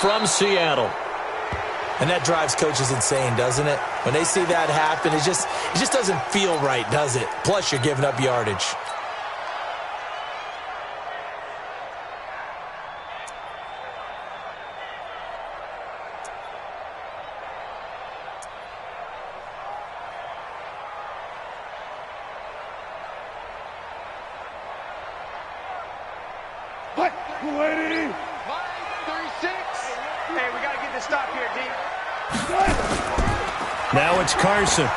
from Seattle. And that drives coaches insane, doesn't it? When they see that happen, it just doesn't feel right, does it? Plus, you're giving up yardage. Lady! 36! Hey, we got to get this stop here, D. Now it's Carson.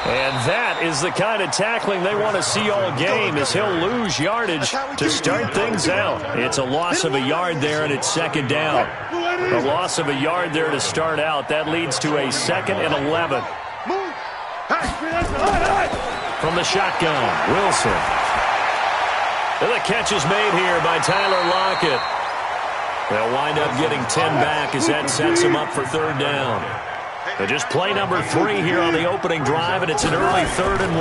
And that is the kind of tackling they want to see all game, as he'll lose yardage to start things out. It's a loss of a yard there, and it's second down. A loss of a yard there to start out. That leads to a 2nd and 11. From the shotgun, Wilson. And the catch is made here by Tyler Lockett. They'll wind up getting 10 back as that sets them up for third down. But just play number 3 here on the opening drive, and it's an early 3rd and 1.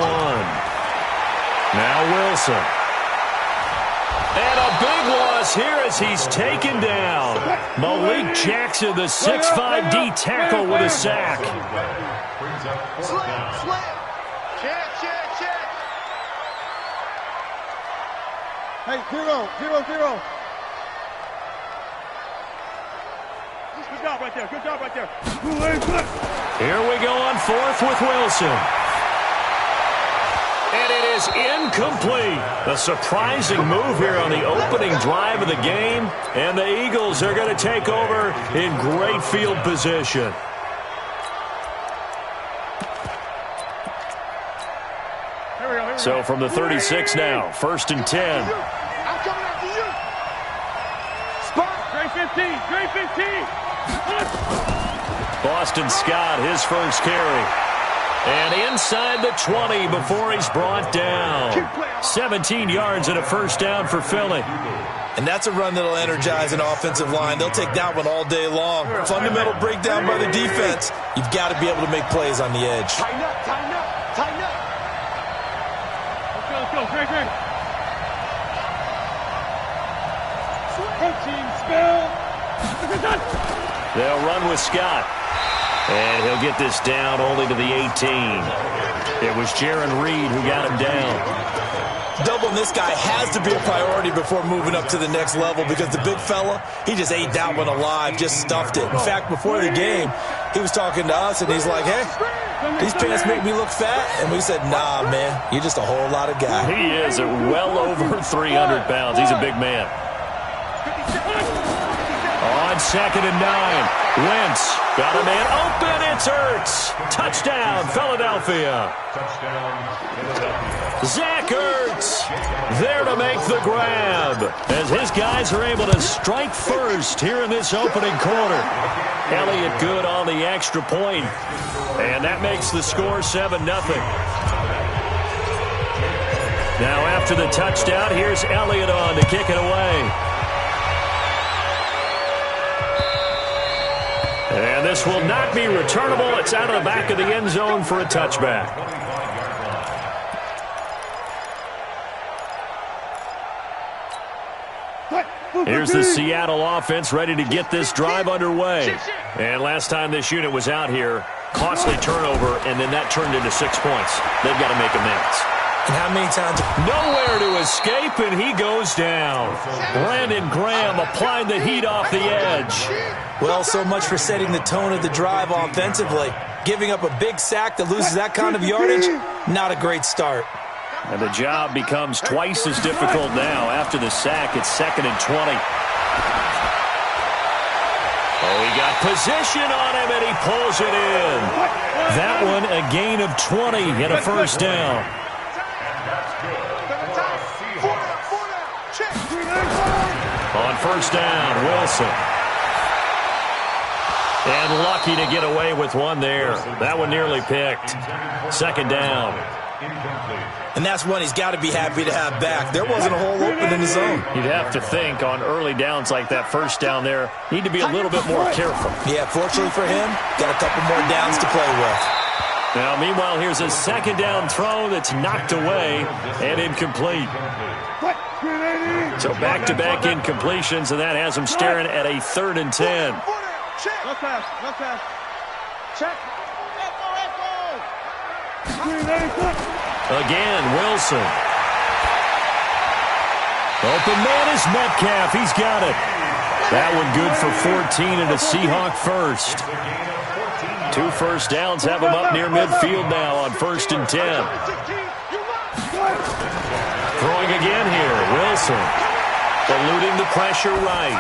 Now Wilson. And a big loss here as he's taken down. Malik Jackson, the 6'5" D tackle with a sack. Slam. Check. Hey, 0. Good job right there. Here we go on 4th with Wilson. And it is incomplete. A surprising move here on the opening drive of the game. And the Eagles are going to take over in great field position. So from the 36 now, 1st and 10. I'm coming after you. Spot. Great 15. Boston Scott, his first carry. And inside the 20 before he's brought down. 17 yards and a first down for Philly. And that's a run that'll energize an offensive line. They'll take that one all day long. Fundamental breakdown by the defense. You've got to be able to make plays on the edge. Tighten up. Let's go. Great. Team spell. They'll run with Scott. And he'll get this down only to the 18. It was Jaron Reed who got him down. Doubling this guy has to be a priority before moving up to the next level, because the big fella, he just ate that one alive, just stuffed it. In fact, before the game, he was talking to us, and he's like, hey, these pants make me look fat. And we said, nah, man, you're just a whole lot of guy. He is at well over 300 pounds. He's a big man. On 2nd and 9, Wentz got a man open. It's Ertz. Touchdown, Philadelphia. Zach Ertz there to make the grab as his guys are able to strike first here in this opening quarter. Elliott good on the extra point, and that makes the score 7-0. Now after the touchdown, here's Elliott on to kick it away. And this will not be returnable. It's out of the back of the end zone for a touchback. Here's the Seattle offense ready to get this drive underway. And last time this unit was out here, costly turnover, and then that turned into 6 points. They've got to make amends. And how many times? Nowhere to escape, and he goes down. Brandon Graham applying the heat off the edge. Well, so much for setting the tone of the drive offensively. Giving up a big sack that loses that kind of yardage, not a great start. And the job becomes twice as difficult now. After the sack, it's 2nd and 20. Oh, he got position on him, and he pulls it in. That one, a gain of 20 and a first down. On first down, Wilson. And lucky to get away with one there. That one nearly picked. 2nd down. And that's one he's got to be happy to have back. There wasn't a hole open in the zone. You'd have to think on early downs like that, first down there, need to be a little bit more careful. Yeah, fortunately for him, got a couple more downs to play with. Now, meanwhile, here's a second down throw that's knocked away and incomplete. So back-to-back incompletions, and that has him staring at a 3rd and 10. Again, Wilson. Open man is Metcalf. He's got it. That one good for 14 and a Seahawk first. 2 first downs have him up near midfield now on 1st and 10. Throwing again here, Wilson. Eluding the pressure right.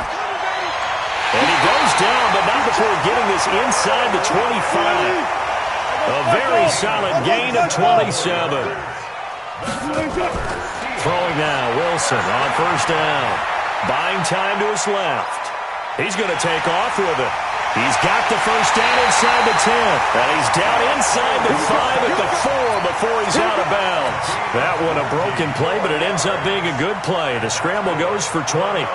And he goes down, but not before getting this inside the 25. A very solid gain of 27. Throwing now, Wilson on 1st down. Buying time to his left. He's going to take off with it. He's got the first down inside the 10. And he's down inside the 5 at the 4 before he's out of bounds. That one a broken play, but it ends up being a good play. The scramble goes for 20.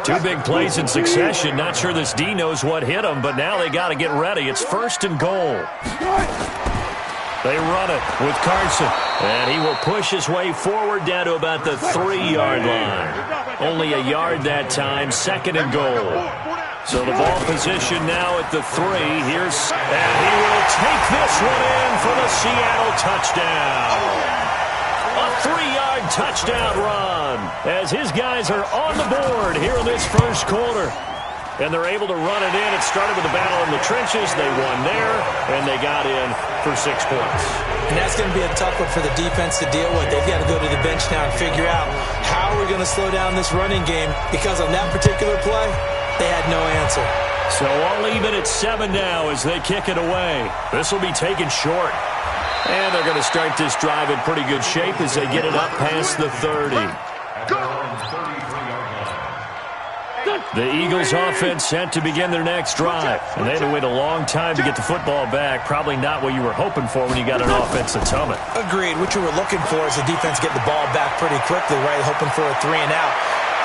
2 big plays in succession. Not sure this D knows what hit him, but now they got to get ready. It's 1st and goal. They run it with Carson, and he will push his way forward down to about the 3-yard line. Only a yard that time, 2nd and goal. So the ball position now at the 3. And he will take this one in for the Seattle touchdown. A 3-yard touchdown run as his guys are on the board here in this first quarter. And they're able to run it in. It started with a battle in the trenches. They won there, and they got in for 6 points. And that's going to be a tough one for the defense to deal with. They've got to go to the bench now and figure out how we're going to slow down this running game, because on that particular play, they had no answer. So all even at 7 now as they kick it away. This will be taken short. And they're going to start this drive in pretty good shape as they get it up past the 30. The Eagles offense set to begin their next drive. And they had to wait a long time to get the football back. Probably not what you were hoping for when you got an offense that's humming. Agreed. What you were looking for is the defense getting the ball back pretty quickly, right? Hoping for a 3 and out.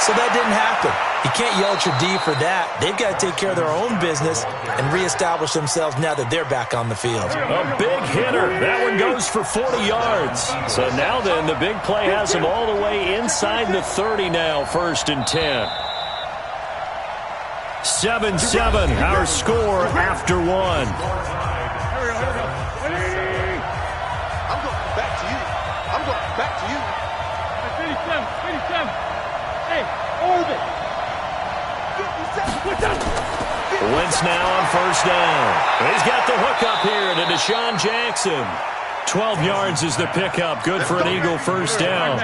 So that didn't happen. You can't yell at your D for that. They've got to take care of their own business and reestablish themselves now that they're back on the field. A big hitter. That one goes for 40 yards. So now then, the big play has them all the way inside the 30 now, 1st and 10. 7-7, our score after 1. I'm going back to you. I'm going back to you. 57. Hey, orbit. Wentz now on 1st down. He's got the hook up here to Deshaun Jackson. 12 yards is the pickup. Good for an Eagle 1st down.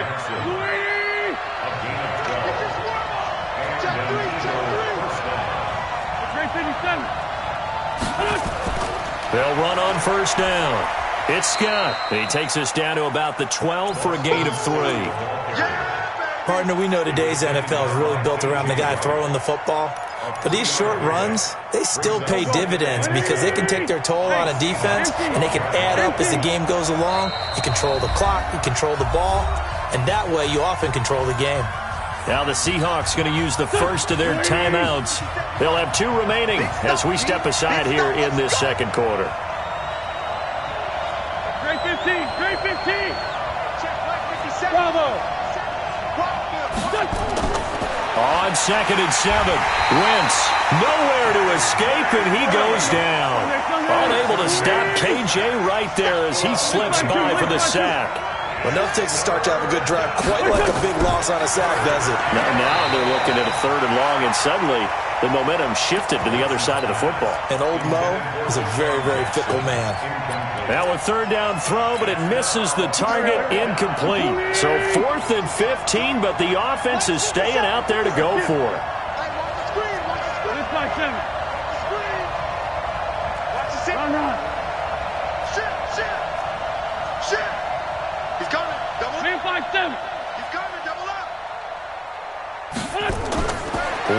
They'll run on 1st down. It's Scott. He takes us down to about the 12 for a gain of 3. Partner, we know today's NFL is really built around the guy throwing the football. But these short runs, they still pay dividends because they can take their toll on a defense and they can add up as the game goes along. You control the clock, you control the ball, and that way you often control the game. Now the Seahawks going to use the first of their timeouts. They'll have 2 remaining as we step aside here in this second quarter. Great 15. Bravo. On 2nd and 7, Wentz nowhere to escape, and he goes down. Unable to stop KJ right there as he slips by for the sack. Enough takes a start to have a good drive, quite like a big loss on a sack, does it? Now they're looking at a 3rd and long, and suddenly the momentum shifted to the other side of the football. And old Mo is a very, very fickle man. Now a 3rd down throw, but it misses the target, incomplete. So 4th and 15, but the offense is staying out there to go for it.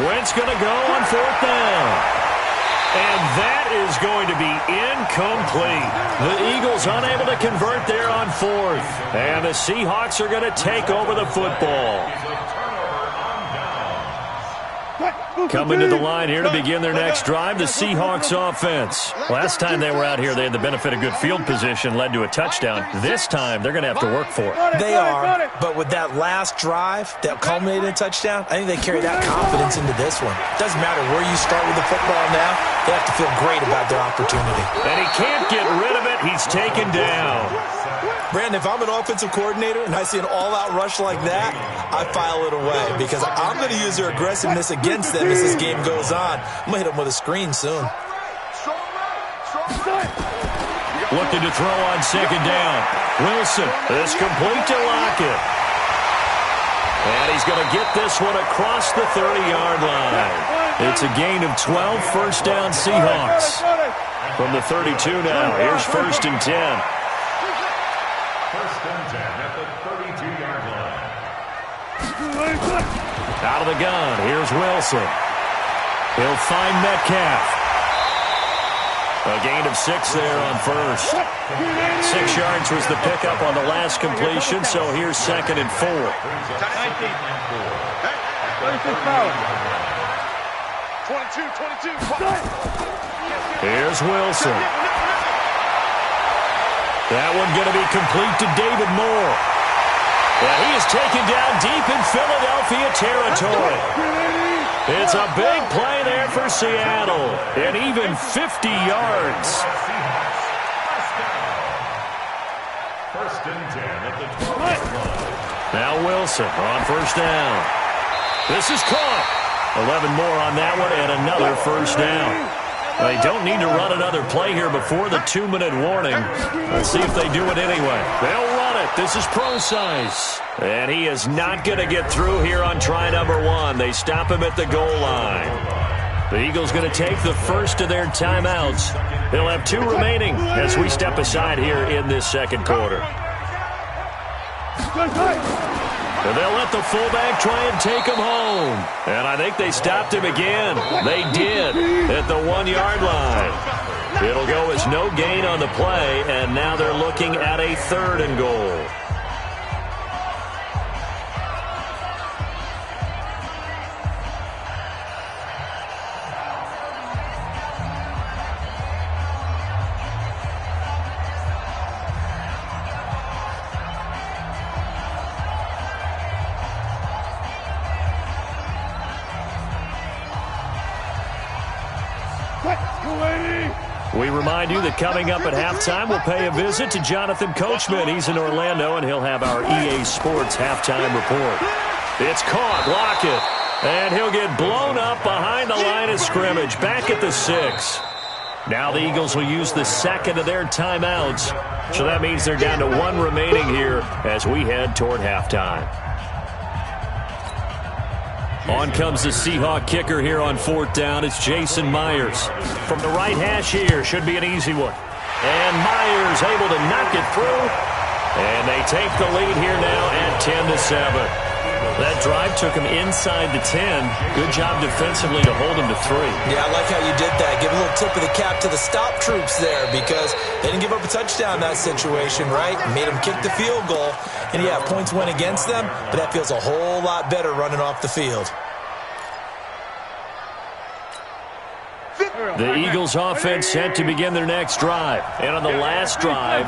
Wentz going to go on 4th down. And that is going to be incomplete. The Eagles unable to convert there on 4th. And the Seahawks are going to take over the football. Coming to the line here to begin their next drive, the Seahawks offense. Last time they were out here, they had the benefit of good field position, led to a touchdown. This time, they're going to have to work for it. They are, but with that last drive that culminated in a touchdown, I think they carry that confidence into this one. Doesn't matter where you start with the football now, they have to feel great about their opportunity. And he can't get rid of it. He's taken down. Brandon, if I'm an offensive coordinator and I see an all-out rush like that, I file it away because I'm going to use their aggressiveness against them as this game goes on. I'm going to hit them with a screen soon. Looking to throw on second down. Wilson is complete to Lockett. And he's going to get this one across the 30-yard line. It's a gain of 12, first down Seahawks. From the 32 now, here's first and 10. First and 10 at the 32-yard line. Out of the gun, here's Wilson. He'll find Metcalf. A gain of 6 there on first. 6 yards was the pickup on the last completion, so here's second and 4. 22 foul. Here's Wilson. That one going to be complete to David Moore. And he is taken down deep in Philadelphia territory. It's a big play there for Seattle. And even 50 yards. First and 10 at the 12-yard line. Now Wilson on first down. This is caught. 11 more on that one and another first down. They don't need to run another play here before the 2-minute warning. Let's see if they do it anyway. They'll run it. This is pro size. And he is not going to get through here on try number 1. They stop him at the goal line. The Eagles going to take the first of their timeouts. They'll have 2 remaining as we step aside here in this second quarter. And they'll let the fullback try and take him home. And I think they stopped him again. They did at the 1-yard line. It'll go as no gain on the play, and now they're looking at a 3rd and goal. We remind you that coming up at halftime, we'll pay a visit to Jonathan Coachman. He's in Orlando, and he'll have our EA Sports halftime report. It's caught, Lockett, and he'll get blown up behind the line of scrimmage, back at the 6. Now the Eagles will use the second of their timeouts, so that means they're down to 1 remaining here as we head toward halftime. On comes the Seahawk kicker here on 4th down. It's Jason Myers. From the right hash here, should be an easy one. And Myers able to knock it through. And they take the lead here now at 10-7. That drive took him inside the 10. Good job defensively to hold him to 3. Yeah, I like how you did that. Give a little tip of the cap to the stop troops there because they didn't give up a touchdown in that situation, right? Made them kick the field goal. And, yeah, points went against them, but that feels a whole lot better running off the field. The Eagles offense set to begin their next drive. And on the last drive,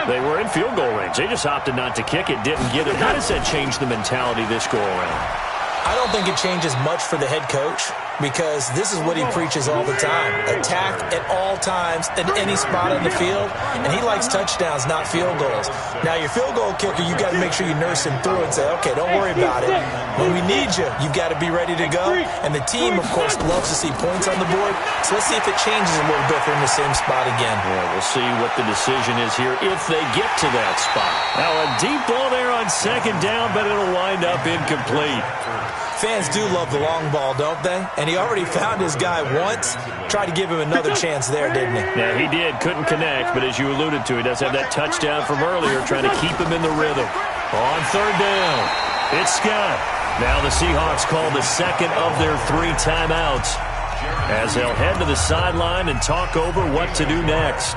they were in field goal range. They just opted not to kick it, didn't get it. How does that change the mentality this go-around? I don't think it changes much for the head coach because this is what he preaches all the time. Attack at all times in any spot on the field, and he likes touchdowns, not field goals. Now, your field goal kicker, you've got to make sure you nurse him through and say, okay, don't worry about it. When we need you, you've got to be ready to go. And the team, of course, loves to see points on the board. So let's see if it changes a little bit if we're in the same spot again. Yeah, we'll see what the decision is here if they get to that spot. Now, a deep ball there on second down, but it'll wind up incomplete. Fans do love the long ball, don't they? And he already found his guy once. Tried to give him another chance there, didn't he? Yeah, he did. Couldn't connect, but as you alluded to, he does have that touchdown from earlier, trying to keep him in the rhythm. On 3rd down, it's Scott. Now the Seahawks call the second of their 3 timeouts as they'll head to the sideline and talk over what to do next.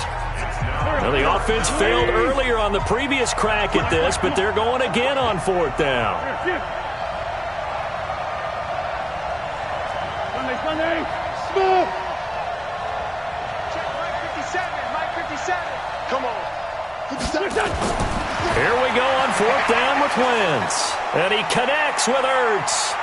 Well, the offense failed earlier on the previous crack at this, but they're going again on 4th down. Johnny. Smooth. Check Mike 57. Mike 57. Come on. 57. Here we go on 4th down with Wentz. And he connects with Ertz.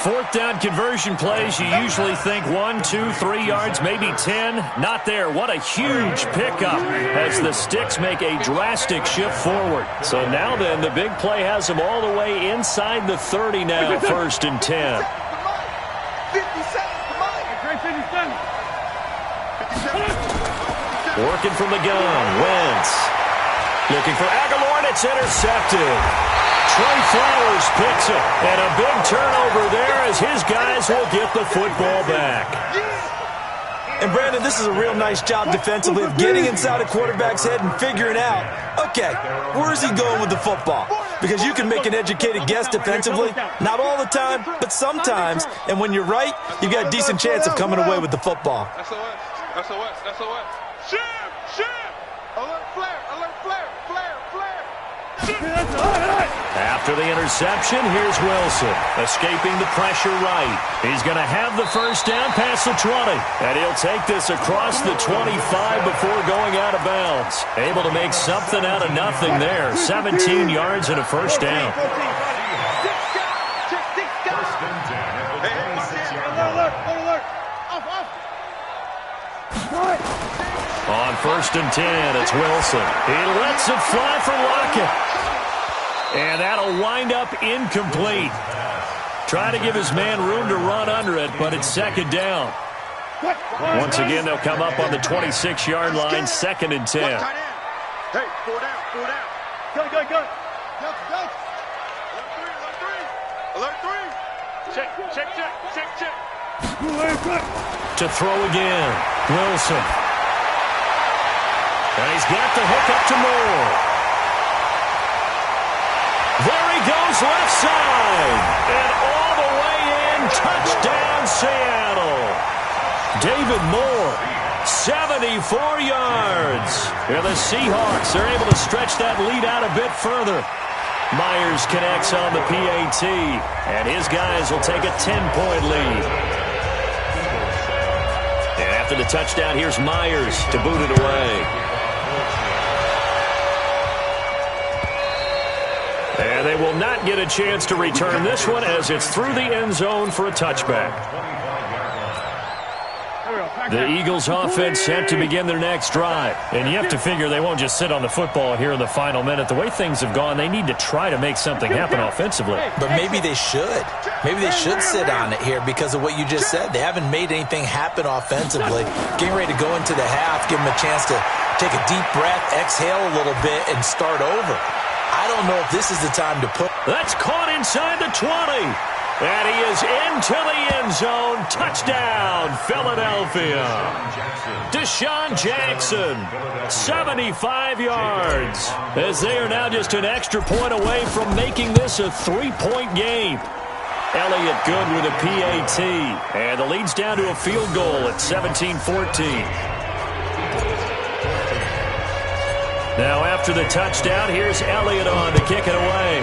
4th down conversion plays, you usually think 1, 2, 3 yards, maybe 10. Not there. What a huge pickup as the Sticks make a drastic shift forward. So now then, the big play has them all the way inside the 30 now, 1st and 10. 57. Working from the gun, Wentz. Looking for Aguilar, and it's intercepted. Trey Flowers picks it, and a big turnover there as his guys will get the football back. And Brandon, this is a real nice job defensively of getting inside a quarterback's head and figuring out, okay, where's he going with the football? Because you can make an educated guess defensively, not all the time, but sometimes. And when you're right, you've got a decent chance of coming away with the football. SOS. Shim. Alert flare. After the interception, here's Wilson, escaping the pressure right. He's going to have the first down past the 20, and he'll take this across the 25 before going out of bounds. Able to make something out of nothing there. 17 yards and a first down. On 1st and 10, it's Wilson. He lets it fly for Lockett. And that'll wind up incomplete. Try to give his man room to run under it, but it's 2nd down. Once again, they'll come up on the 26-yard line, 2nd and 10. Hey, 4 down. Go. Alert 3. Check. To throw again, Wilson. And he's got the hook up to Moore. There he goes, left side. And all the way in, touchdown Seattle. David Moore, 74 yards. And the Seahawks are able to stretch that lead out a bit further. Myers connects on the PAT, and his guys will take a 10-point lead. And after the touchdown, here's Myers to boot it away. And they will not get a chance to return this one as it's through the end zone for a touchback. The Eagles offense set to begin their next drive. And you have to figure they won't just sit on the football here in the final minute. The way things have gone, they need to try to make something happen offensively. But maybe they should. Maybe they should sit on it here because of what you just said. They haven't made anything happen offensively. Getting ready to go into the half, give them a chance to take a deep breath, exhale a little bit, and start over. I don't know if this is the time to put... That's caught inside the 20. And he is into the end zone. Touchdown, Philadelphia. Deshaun Jackson, 75 yards. As they are now just an extra point away from making this a 3-point game. Elliott good with a PAT. And the lead's down to a field goal at 17-14. Now after the touchdown, here's Elliott on to kick it away.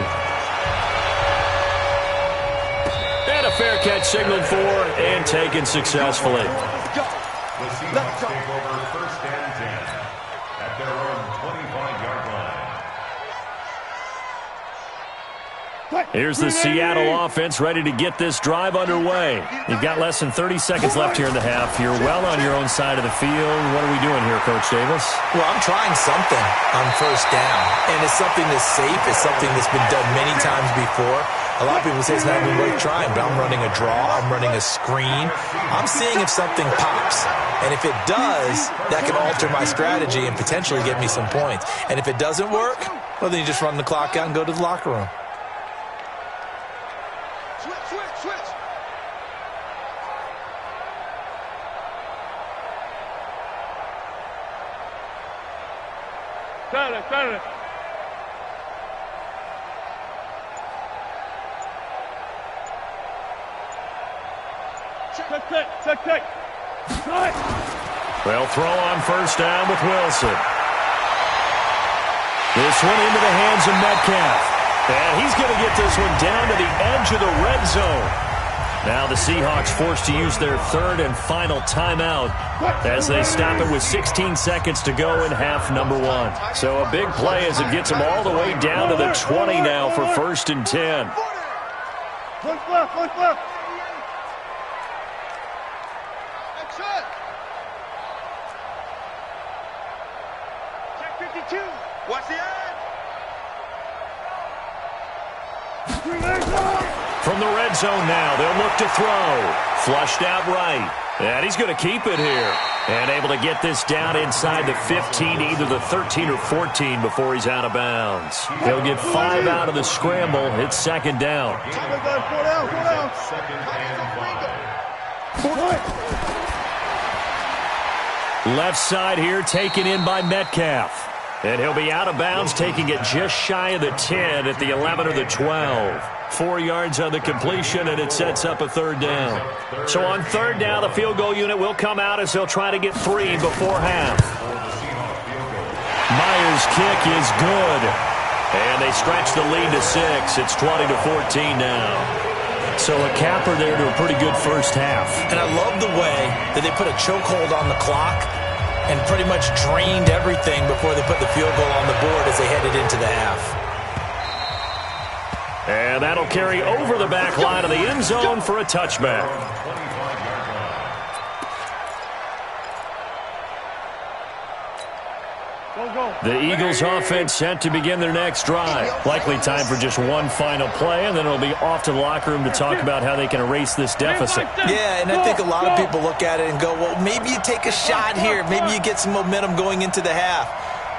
And a fair catch signaled for and taken successfully. The Seahawks take over 1st and 10 at their own 25-yard line. Here's the Seattle offense ready to get this drive underway. You've got less than 30 seconds left here in the half. You're well on your own side of the field. What are we doing here, Coach Davis? Well, I'm trying something on 1st down, and it's something that's safe. It's something that's been done many times before. A lot of people say it's not even worth trying, but I'm running a draw. I'm running a screen. I'm seeing if something pops. And if it does, that can alter my strategy and potentially get me some points. And if it doesn't work, well, then you just run the clock out and go to the locker room. Switch. Turn it. Check. They'll throw on 1st down with Wilson. This one into the hands of Metcalf. And he's going to get this one down to the edge to the red zone. Now the Seahawks forced to use their third and final timeout as they stop it with 16 seconds to go in half number 1. So a big play as it gets them all the way down to the 20 now for 1st and 10. Look left. That's it. Check 52. Watch the edge. From the red zone now, they'll look to throw. Flushed out right. And he's going to keep it here. And able to get this down inside the 15, either the 13 or 14 before he's out of bounds. He'll get 5 out of the scramble. It's 2nd down. Go down. Second and 5. Left side here taken in by Metcalf. And he'll be out of bounds, taking it just shy of the 10 at the 11 or the 12. 4 yards on the completion, and it sets up a 3rd down. So on 3rd down, the field goal unit will come out as they'll try to get 3 before half. Myers' kick is good. And they stretch the lead to 6. It's 20-14 now. So a capper there to a pretty good first half. And I love the way that they put a chokehold on the clock and pretty much drained everything before they put the field goal on the board as they headed into the half. And that'll carry over the back line of the end zone for a touchback. The Eagles offense set to begin their next drive. Likely time for just one final play, and then it'll be off to the locker room to talk about how they can erase this deficit. Yeah, and I think a lot of people look at it and go, well, maybe you take a shot here. Maybe you get some momentum going into the half.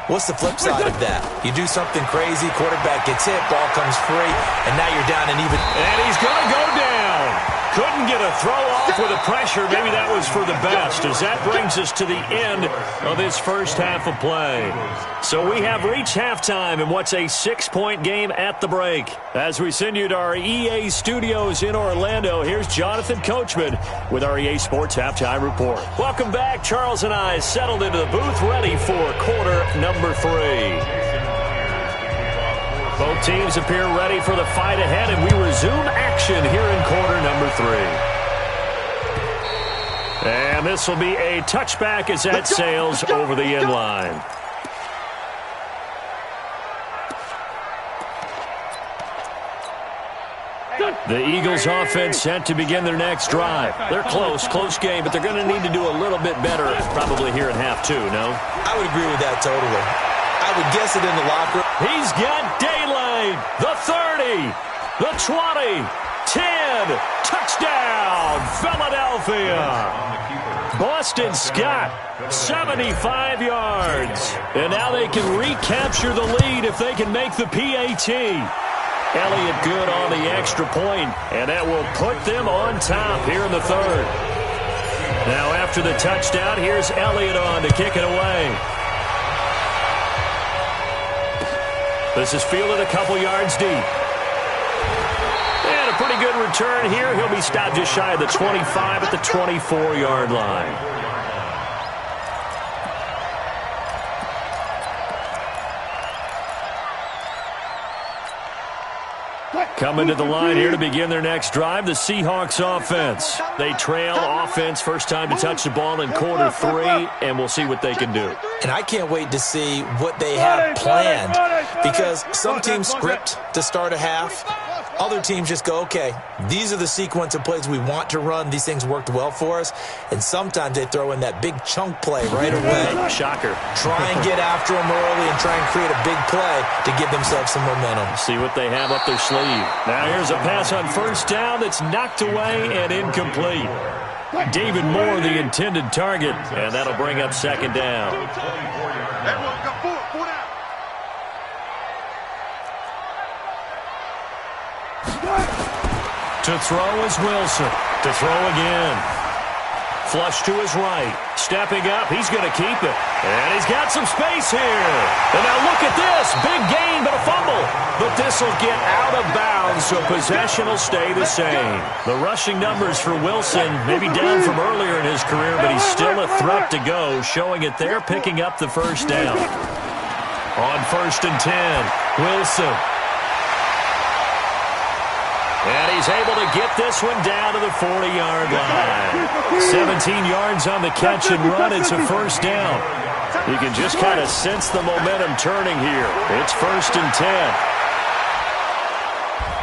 What's the flip side of that? You do something crazy, quarterback gets hit, ball comes free, and now you're down and even. And he's going to go down. Couldn't get a throw off with the pressure. Maybe that was for the best, as that brings us to the end of this first half of play. So we have reached halftime in what's a 6-point game at the break. As we send you to our EA studios in Orlando, here's Jonathan Coachman with our EA Sports Halftime Report. Welcome back. Charles and I settled into the booth, ready for quarter number 3. Both teams appear ready for the fight ahead, and we resume action here in quarter number 3. And this will be a touchback as that sails over the end line. The Eagles offense set to begin their next drive. They're close game, but they're going to need to do a little bit better probably here in half 2, no? I would agree with that totally. I would guess it in the locker room. He's got daylight. The 30, the 20, 10. Touchdown, Philadelphia. Boston Scott, 75 yards. And now they can recapture the lead if they can make the PAT. Elliott good on the extra point, and that will put them on top here in the 3rd. Now after the touchdown, here's Elliott on to kick it away. This is fielded a couple yards deep. And a pretty good return here. He'll be stopped just shy of the 25 at the 24-yard line. Coming to the line here to begin their next drive, the Seahawks offense. They trail offense, first time to touch the ball in quarter 3, and we'll see what they can do. And I can't wait to see what they have planned, because some teams script to start a half. Other teams just go, okay, these are the sequence of plays we want to run. These things worked well for us. And sometimes they throw in that big chunk play right away. Shocker. Try and get after them early and try and create a big play to give themselves some momentum. See what they have up their sleeve. Now here's a pass on first down that's knocked away and incomplete. David Moore, the intended target, and that'll bring up 2nd down. To throw is Wilson. To throw again. Flush to his right. Stepping up, he's going to keep it. And he's got some space here. And now look at this. Big gain, but a fumble. But this will get out of bounds, so possession will stay the same. The rushing numbers for Wilson may be down from earlier in his career, but he's still a threat to go, showing it there, picking up the first down. On 1st and 10, Wilson. And he's able to get this one down to the 40-yard line. 17 yards on the catch and run. It's a first down. You can just kind of sense the momentum turning here. It's 1st and 10.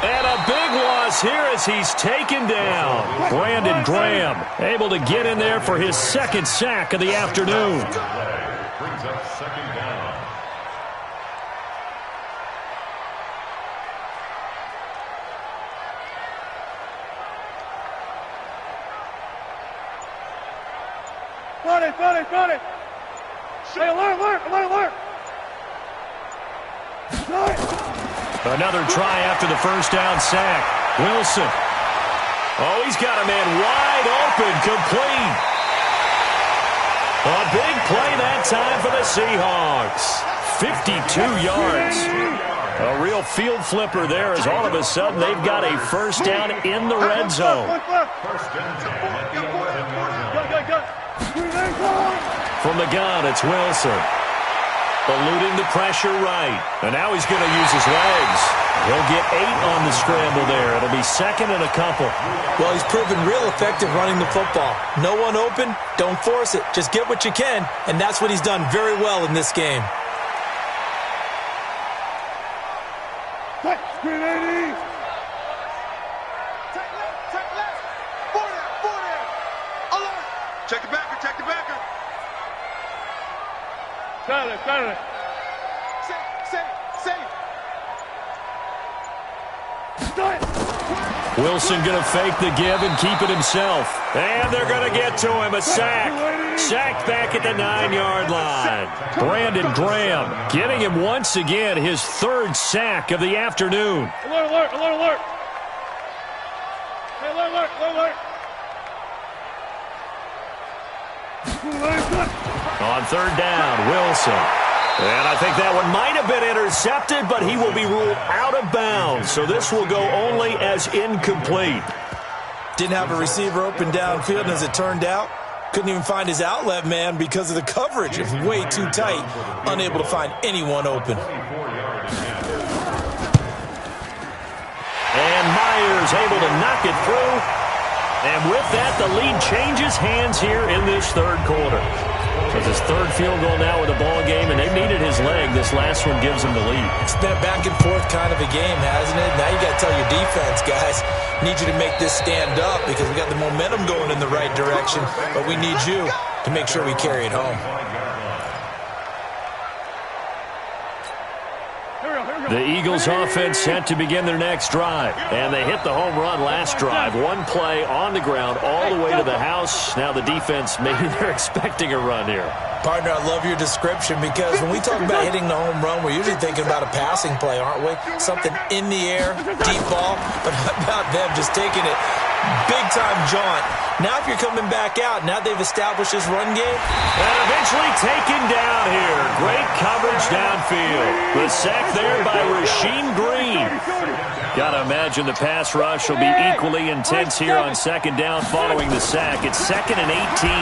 And a big loss here as he's taken down. Brandon Graham able to get in there for his 2nd sack of the afternoon. Brings up 2nd down. Got it. Hey, alert. Another try after the first down sack. Wilson. Oh, he's got a man wide open, complete. A big play that time for the Seahawks. 52 yards. A real field flipper there as all of a sudden they've got a first down in the red zone. First and 10 at the 11-yard line. From the gun, it's Wilson. Eluding the pressure right. And now he's going to use his legs. He'll get 8 on the scramble there. It'll be 2nd and a couple. Well, he's proven real effective running the football. No one open, don't force it. Just get what you can, and that's what he's done very well in this game. Screen 80. Take left. 4 there. Alert. Check the backer. Got it. Safe. Wilson going to fake the give and keep it himself. And they're going to get to him. A sack. Sacked back at the 9-yard line. Brandon Graham getting him once again his 3rd sack of the afternoon. Alert. Hey, alert. On 3rd down, Wilson. And I think that one might have been intercepted, but he will be ruled out of bounds. So this will go only as incomplete. Didn't have a receiver open downfield, and as it turned out, couldn't even find his outlet man because of the coverage. It's way too tight, unable to find anyone open. And Myers able to knock it through. And with that, the lead changes hands here in this 3rd quarter. So it's his 3rd field goal now in the ball game, and they've needed his leg. This last one gives him the lead. It's been a back and forth kind of a game, hasn't it? Now you got to tell your defense, guys, need you to make this stand up because we got the momentum going in the right direction, but we need you to make sure we carry it home. The Eagles offense set to begin their next drive. And they hit the home run last drive. One play on the ground all the way to the house. Now the defense, maybe they're expecting a run here. Partner, I love your description because when we talk about hitting the home run, we're usually thinking about a passing play, aren't we? Something in the air, deep ball. But how about them just taking it big-time jaunt? Now if you're coming back out, now they've established this run game. And eventually taken down here. Great coverage downfield. The sack there by Rasheem Green. Got to imagine the pass rush will be equally intense here on 2nd down following the sack. It's 2nd and 18.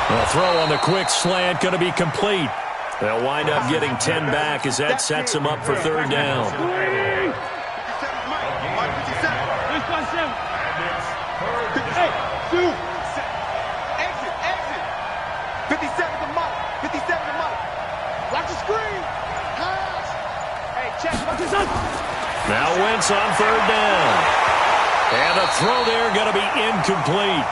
The throw on the quick slant going to be complete. They'll wind up getting 10 back as that sets them up for 3rd down. Hey, shoot. Exit. 57 to Mike. Watch the screen. Pass. Hey, check. Watch this up. Now Wentz on 3rd down. And the throw there going to be incomplete.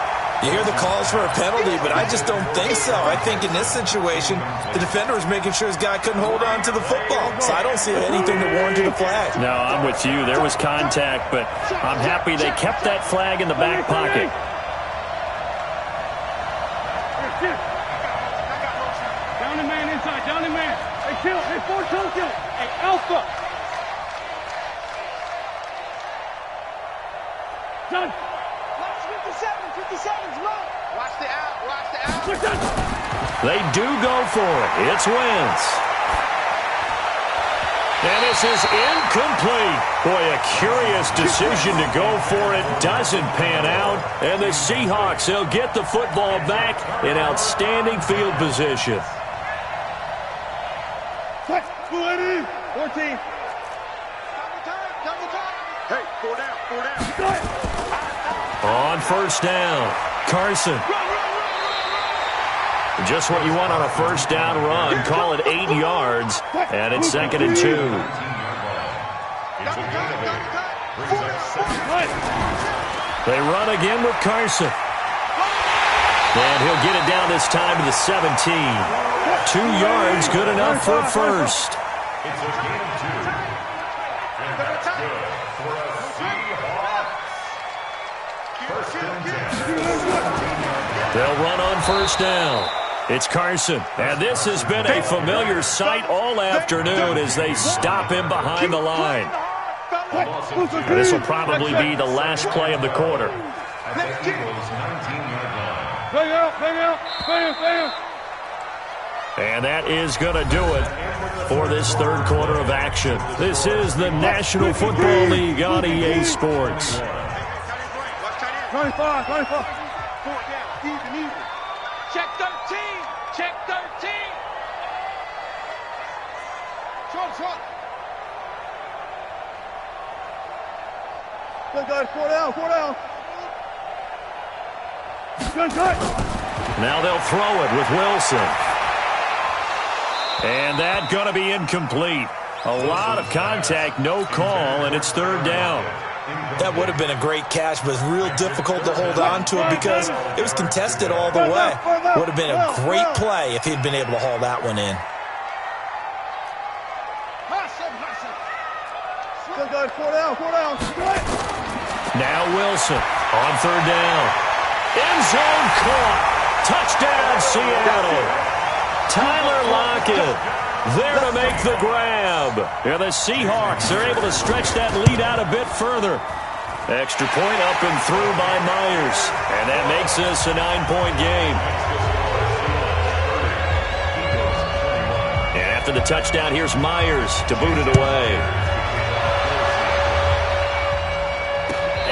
You hear the calls for a penalty, but I just don't think so. I think in this situation, the defender was making sure his guy couldn't hold on to the football. So I don't see anything that warranted a flag. No, I'm with you. There was contact, but I'm happy they kept that flag in the back pocket. Down the man inside. Hey, kill. Hey, 4-2 kill. Hey, Alpha. Done. 57's low. Watch the out. They do go for it. It's Wentz. And this is incomplete. Boy, a curious decision to go for it. Doesn't pan out. And the Seahawks, they'll get the football back in outstanding field position. 14. Double time. Hey, 4 down. On first down, Carson. Just what you want on a first down run. Call it 8 yards, and it's 2nd and 2. They run again with Carson. And he'll get it down this time to the 17. 2 yards, good enough for a first. It's a gain of 2. And that's good for a Seahawks. First and 10. They'll run on first down. It's Carson. And this has been a familiar sight all afternoon as they stop him behind the line. And this will probably be the last play of the quarter. At the Eagles' 19-yard line. Bang out, bang out, bang out, bang out. And that is going to do it for this third quarter of action. This is the National Football League on EA Sports. 25, 25. Even. Check 13. Check 13. Trump. Good, guys, 4 down, 4 down. Good. Now they'll throw it with Wilson. And that going to be incomplete. A lot of contact, no call, and it's third down. That would have been a great catch, but it's real difficult to hold on to it because it was contested all the way. Would have been a great play if he'd been able to haul that one in. Good, guys, 4 down, 4 down. Now Wilson on third down. End zone caught. Touchdown, Seattle. Tyler Lockett there to make the grab. And the Seahawks are able to stretch that lead out a bit further. Extra point up and through by Myers. And that makes this a 9-point game. And after the touchdown, here's Myers to boot it away.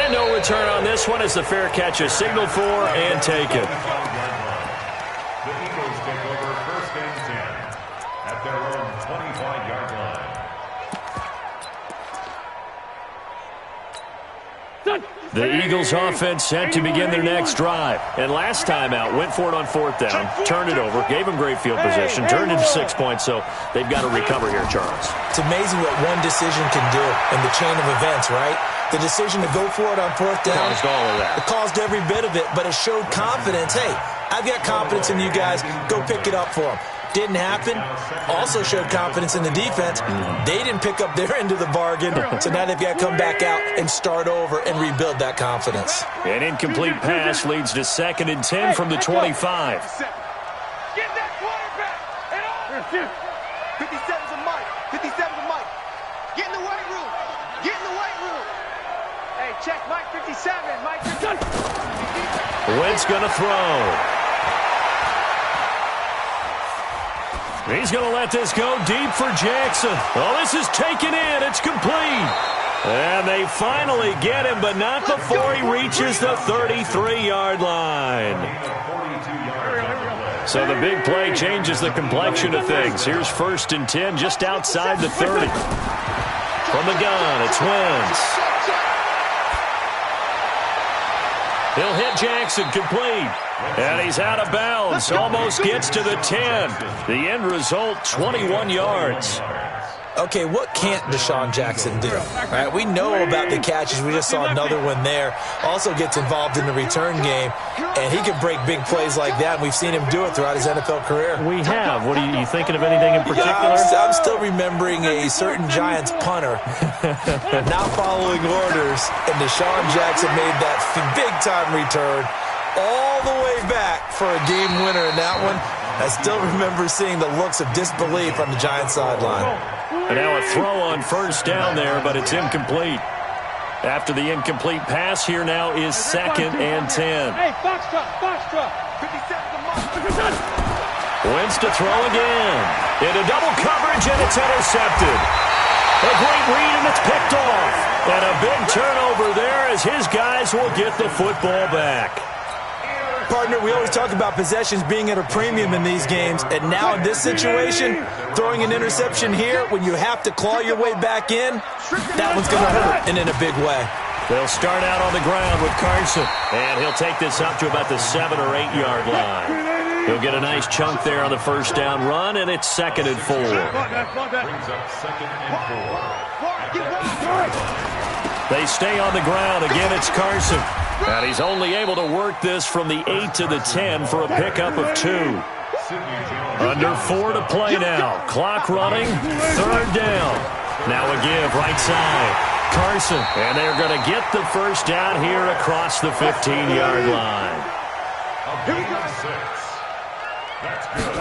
And no return on this one as the fair catch is signaled for and taken. The Eagles take over first and 10 at their own 25-yard line. The Eagles offense set to begin their next drive. And last time out, went for it on fourth down, turned it over, gave them great field position, turned into 6 points, so they've got to recover here, Charles. It's amazing what one decision can do in the chain of events, right? The decision to go for it on fourth down, Caused all of that. it caused every bit of it, but it showed confidence. Hey, I've got confidence in you guys. Go pick it up for them. Didn't happen. Also showed confidence in the defense. They didn't pick up their end of the bargain, so now they've got to come back out and start over and rebuild that confidence. An incomplete pass leads to 2nd and 10 from the 25. Get that quarterback. 57's a Mike. 57's a Mike. Get in the weight room. Get in the weight room. Hey, check Mike 57. Mike 57. Wentz going to throw. He's going to let this go deep for Jackson. Oh, this is taken in. It's complete. And they finally get him, but not before he reaches the 33-yard line. So the big play changes the complexion of things. Here's 1st and 10 just outside the 30. From the gun, it's Wentz. He'll hit Jackson, complete. And he's out of bounds. Almost gets to the 10. The end result, 21 yards. Okay, what can't Deshaun Jackson do? All right, we know about the catches. We just saw another one there. Also gets involved in the return game, and he can break big plays like that. We've seen him do it throughout his NFL career. We have. What are you thinking of anything in particular? I'm still remembering a certain Giants punter not following orders, and Deshaun Jackson made that big-time return all the way back for a game winner in that one. I still remember seeing the looks of disbelief on the Giants sideline. And now a throw on first down there, but it's incomplete. After the incomplete pass, here now is 2nd and 10. Hey, box truck. 57's a Mike. Wentz to throw again. Into double coverage, and it's intercepted. A great read, and it's picked off. And a big turnover there as his guys will get the football back. Partner, we always talk about possessions being at a premium in these games, and now in this situation, throwing an interception here when you have to claw your way back in, that one's going to hurt, and in a big way. They'll start out on the ground with Carson. And he'll take this up to about the 7 or 8 yard line. He'll get a nice chunk there on the first down run, and it's 2nd and 4. Brings up 2nd and 4. They stay on the ground. Again, it's Carson. And he's only able to work this from the 8 to the 10 for a pickup of 2. Under 4 to play now. Clock running. 3rd down. Now a give right side. Carson. And they're going to get the first down here across the 15-yard line. Here we go. 6. That's good.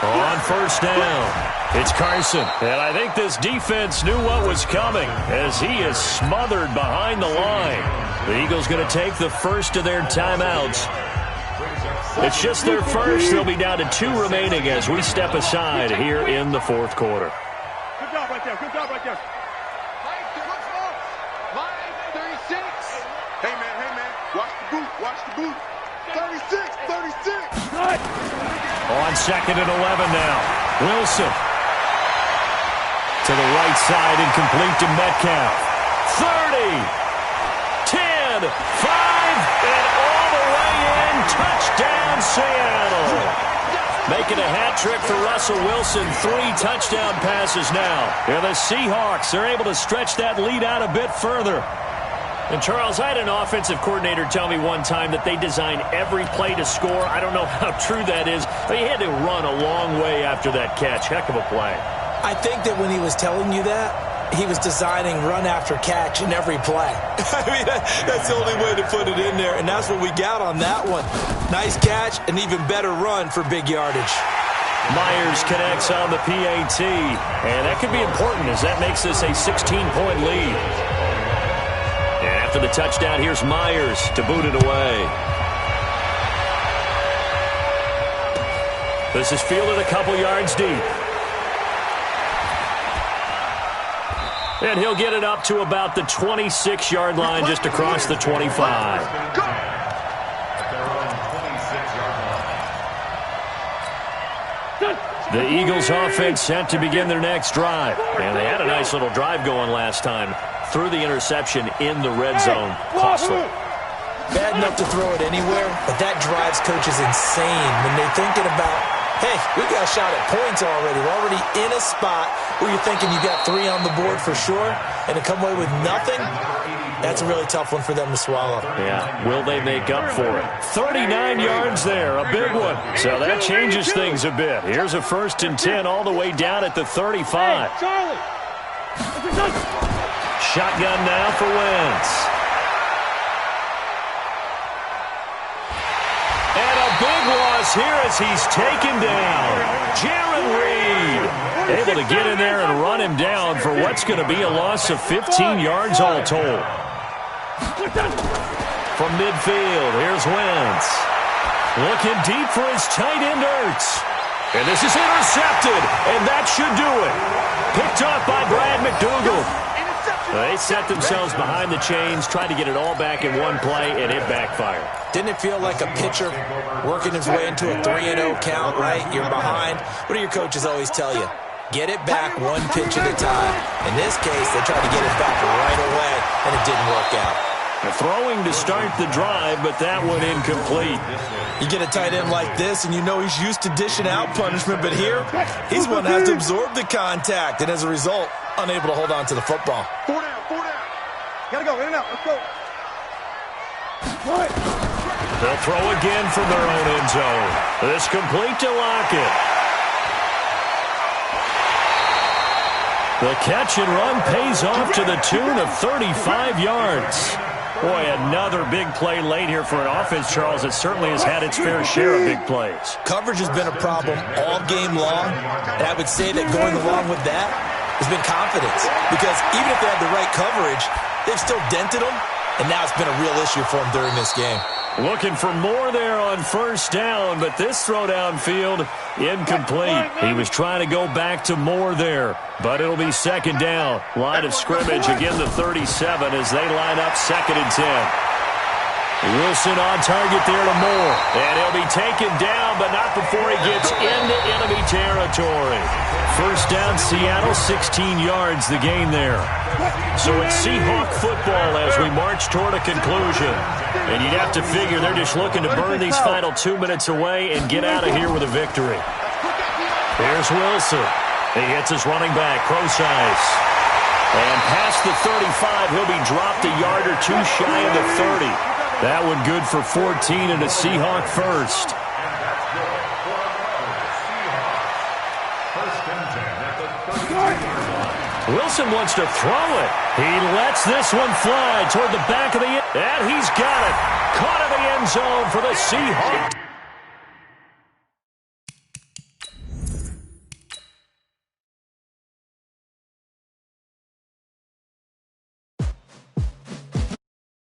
On first down. It's Carson. And I think this defense knew what was coming as he is smothered behind the line. The Eagles going to take the first of their timeouts. It's just their first. They'll be down to 2 remaining as we step aside here in the 4th quarter. Good job right there. Good job right there. Line 36. Hey, man. Watch the boot. Watch the boot. 36. 36. On 2nd and 11 now. Wilson. To the right side, incomplete to Metcalf. 30, 10, 5, and all the way in. Touchdown, Seattle. Making a hat trick for Russell Wilson. 3 touchdown passes now. And the Seahawks, they're able to stretch that lead out a bit further. And, Charles, I had an offensive coordinator tell me one time that they design every play to score. I don't know how true that is, but he had to run a long way after that catch. Heck of a play. I think that when he was telling you that, he was designing run after catch in every play. I mean, that's the only way to put it in there, and that's what we got on that one. Nice catch, an even better run for big yardage. Myers connects on the PAT, and that could be important as that makes this a 16-point lead. And after the touchdown, here's Myers to boot it away. This is fielded a couple yards deep. And he'll get it up to about the 26-yard line just across the 25. The Eagles offense set to begin their next drive. And they had a nice little drive going last time. Threw the interception in the red zone. Costly. Bad enough to throw it anywhere, but that drives coaches insane when they're thinking about, hey, we got a shot at points already. We're already in a spot where you're thinking you got 3 on the board for sure, and to come away with nothing, that's a really tough one for them to swallow. Yeah, will they make up for it? 39 yards there, a big one. So that changes things a bit. Here's a 1st and 10 all the way down at the 35. Hey, Charlie. Shotgun now for Wentz. And a big loss here as he's taken down. Jaron Reed able to get in there and run him down for what's going to be a loss of 15 yards all told. From midfield, here's Wentz. Looking deep for his tight end, Ertz. And this is intercepted, and that should do it. Picked off by Brad McDougal. They set themselves behind the chains, tried to get it all back in one play, and it backfired. Didn't it feel like a pitcher working his way into a 3-0 count, right? You're behind. What do your coaches always tell you? Get it back 1 pitch at a time. In this case, they tried to get it back right away, and it didn't work out. Throwing to start the drive, but that one incomplete. You get a tight end like this, and you know he's used to dishing out punishment, but here, he's one that has to absorb the contact, and as a result, unable to hold on to the football. 4 down. Gotta go, in and out, let's go. They'll throw again from their own end zone. This complete to Lockett. The catch and run pays off to the tune of 35 yards. Boy, another big play late here for an offense, Charles, that certainly has had its fair share of big plays. Coverage has been a problem all game long, and I would say that going along with that has been confidence. Because even if they had the right coverage, they've still dented them, and now it's been a real issue for them during this game. Looking for more there on first down, but this throw downfield, incomplete. He was trying to go back to Moore there, but it'll be 2nd down. Line of scrimmage, again the 37 as they line up 2nd and 10. Wilson on target there to Moore. And he'll be taken down, but not before he gets into enemy territory. First down, Seattle, 16 yards the gain there. So it's Seahawk football as we march toward a conclusion. And you'd have to figure they're just looking to burn these final 2 minutes away and get out of here with a victory. Here's Wilson. He hits his running back, Crosize. And past the 35, he'll be dropped a yard or two shy of the 30. That one good for 14 and a Seahawk first. Wilson wants to throw it. He lets this one fly toward the back of the end. And he's got it. Caught in the end zone for the Seahawks.